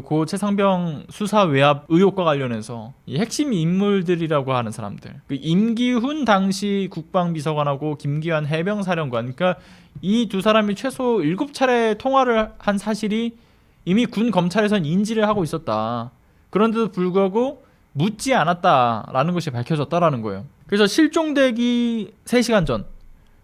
고 최상병 수사 외압 의혹과 관련해서 이 핵심 인물들이라고 하는 사람들, 그 임기훈 당시 국방비서관하고 김기환 해병사령관, 그러니까 이 두 사람이 최소 7차례 통화를 한 사실이 이미 군 검찰에선 인지를 하고 있었다. 그런데도 불구하고 묻지 않았다라는 것이 밝혀졌다라는 거예요. 그래서 실종되기 3시간 전,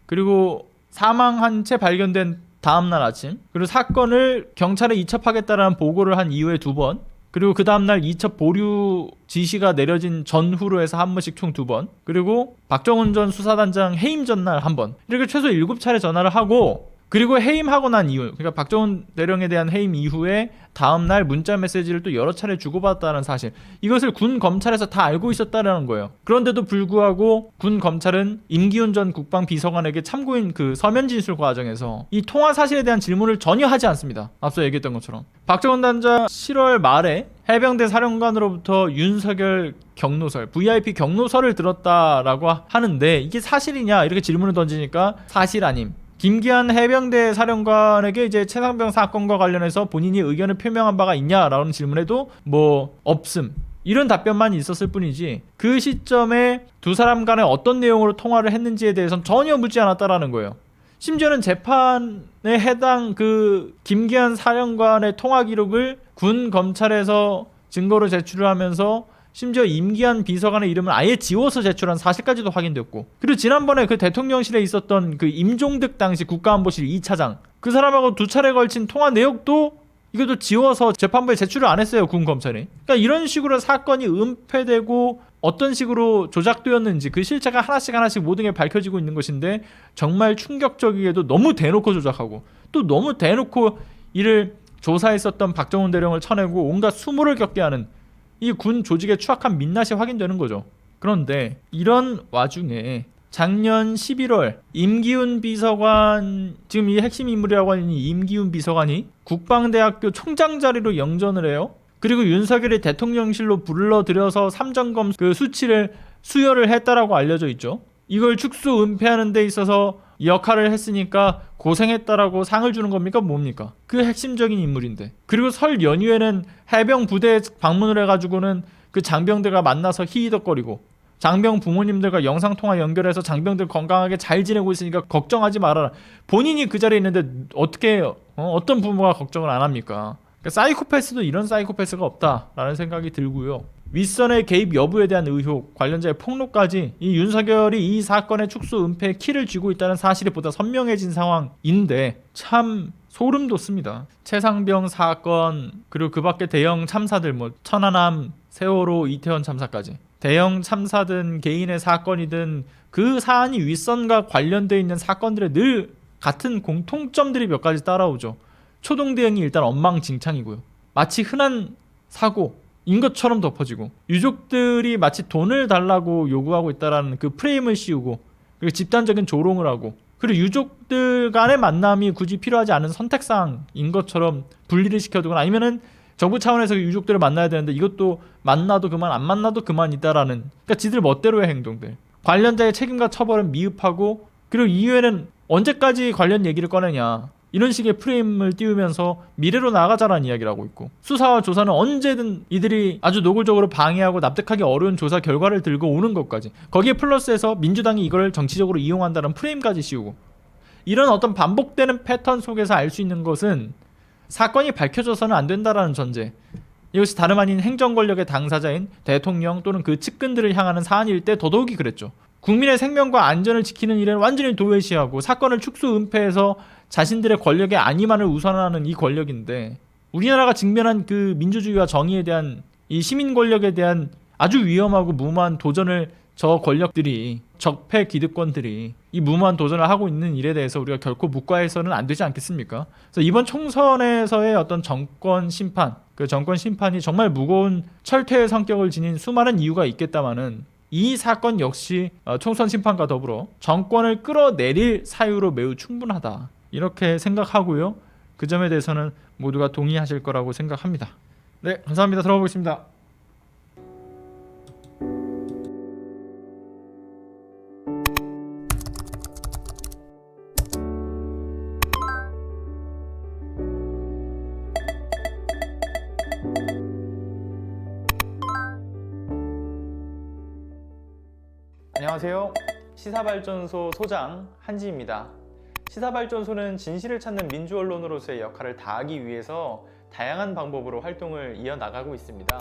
그리고 사망한 채 발견된 다음날 아침, 그리고 사건을 경찰에 이첩하겠다라는 보고를 한 이후에 2번, 그리고 그 다음날 이첩 보류 지시가 내려진 전후로 해서 한 번씩 총 2번, 그리고 박정훈 전 수사단장 해임 전날 1번, 이렇게 최소 7차례 전화를 하고, 그리고 해임하고 난 이후, 그러니까 박정훈 대령에 대한 해임 이후에 다음날 문자 메시지를 또 여러 차례 주고받았다는 사실, 이것을 군 검찰에서 다 알고 있었다는 거예요. 그런데도 불구하고 군 검찰은 임기훈 전 국방비서관에게 참고인 그 서면 진술 과정에서 이 통화 사실에 대한 질문을 전혀 하지 않습니다. 앞서 얘기했던 것처럼 박정훈 단장 7월 말에 해병대 사령관으로부터 윤석열 경로설, VIP 경로설을 들었다라고 하는데 이게 사실이냐 이렇게 질문을 던지니까 사실 아님. 김기환 해병대 사령관에게 이제 최상병 사건과 관련해서 본인이 의견을 표명한 바가 있냐라는 질문에도 뭐 없음, 이런 답변만 있었을 뿐이지 그 시점에 두 사람 간에 어떤 내용으로 통화를 했는지에 대해서는 전혀 묻지 않았다라는 거예요. 심지어는 재판에 해당 그 김기환 사령관의 통화 기록을 군 검찰에서 증거로 제출을 하면서 심지어 임기환 비서관의 이름을 아예 지워서 제출한 사실까지도 확인됐고, 그리고 지난번에 그 대통령실에 있었던 그 임종득 당시 국가안보실 2차장, 그 사람하고 2차례 걸친 통화 내역도 이것도 지워서 재판부에 제출을 안 했어요, 군 검찰이. 그러니까 이런 식으로 사건이 은폐되고 어떤 식으로 조작되었는지 그 실체가 하나씩 모든 게 밝혀지고 있는 것인데, 정말 충격적이게도 너무 대놓고 조작하고 또 너무 대놓고 이를 조사했었던 박정훈 대령을 쳐내고 온갖 수모를 겪게 하는 이 군 조직의 추악한 민낯이 확인되는 거죠. 그런데 이런 와중에 작년 11월 임기훈 비서관, 지금 이 핵심 인물이라고 하는 임기훈 비서관이 국방대학교 총장 자리로 영전을 해요. 그리고 윤석열이 대통령실로 불러들여서 삼점검 그 수치를 수여를 했다라고 알려져 있죠. 이걸 축소 은폐하는 데 있어서 역할을 했으니까 고생했다라고 상을 주는 겁니까? 뭡니까? 그 핵심적인 인물인데. 그리고 설 연휴에는 해병 부대에 방문을 해가지고는 그 장병들과 만나서 히히덕거리고, 장병 부모님들과 영상통화 연결해서 장병들 건강하게 잘 지내고 있으니까 걱정하지 말아라. 본인이 그 자리에 있는데 어떻게 어떤 부모가 걱정을 안 합니까? 그러니까 사이코패스도 이런 사이코패스가 없다라는 생각이 들고요. 윗선의 개입 여부에 대한 의혹, 관련자의 폭로까지 이 윤석열이 이 사건의 축소 은폐에 키를 쥐고 있다는 사실이 보다 선명해진 상황인데 참 소름 돋습니다. 최상병 사건, 그리고 그 밖에 대형 참사들, 뭐 천안함, 세월호, 이태원 참사까지 대형 참사든 개인의 사건이든 그 사안이 윗선과 관련되어 있는 사건들에 늘 같은 공통점들이 몇 가지 따라오죠. 초동 대응이 일단 엉망진창이고요. 마치 흔한 사고인 것처럼 덮어지고, 유족들이 마치 돈을 달라고 요구하고 있다라는 그 프레임을 씌우고, 그리고 집단적인 조롱을 하고, 그리고 유족들 간의 만남이 굳이 필요하지 않은 선택사항인 것처럼 분리를 시켜두거나, 아니면은 정부 차원에서 유족들을 만나야 되는데 이것도 만나도 그만 안 만나도 그만이다라는, 그러니까 지들 멋대로의 행동들, 관련자의 책임과 처벌은 미흡하고, 그리고 이후에는 언제까지 관련 얘기를 꺼내냐 이런 식의 프레임을 띄우면서 미래로 나가자라는 이야기를 하고 있고, 수사와 조사는 언제든 이들이 아주 노골적으로 방해하고 납득하기 어려운 조사 결과를 들고 오는 것까지, 거기에 플러스해서 민주당이 이걸 정치적으로 이용한다는 프레임까지 씌우고, 이런 어떤 반복되는 패턴 속에서 알 수 있는 것은 사건이 밝혀져서는 안 된다라는 전제, 이것이 다름 아닌 행정 권력의 당사자인 대통령 또는 그 측근들을 향하는 사안일 때 더더욱이 그랬죠. 국민의 생명과 안전을 지키는 일은 완전히 도외시하고 사건을 축소 은폐해서 자신들의 권력의 안위만을 우선하는 이 권력인데, 우리나라가 직면한 그 민주주의와 정의에 대한 이 시민 권력에 대한 아주 위험하고 무모한 도전을 저 권력들이, 적폐 기득권들이 이 무모한 도전을 하고 있는 일에 대해서 우리가 결코 묵과해서는 안 되지 않겠습니까? 그래서 이번 총선에서의 어떤 정권 심판, 그 정권 심판이 정말 무거운 철퇴의 성격을 지닌 수많은 이유가 있겠다마는 이 사건 역시 총선 심판과 더불어 정권을 끌어내릴 사유로 매우 충분하다, 이렇게 생각하고요. 그 점에 대해서는 모두가 동의하실 거라고 생각합니다. 네, 감사합니다. 들어보겠습니다. 안녕하세요. 시사발전소 소장 한지입니다. 시사발전소는 진실을 찾는 민주언론으로서의 역할을 다하기 위해서 다양한 방법으로 활동을 이어나가고 있습니다.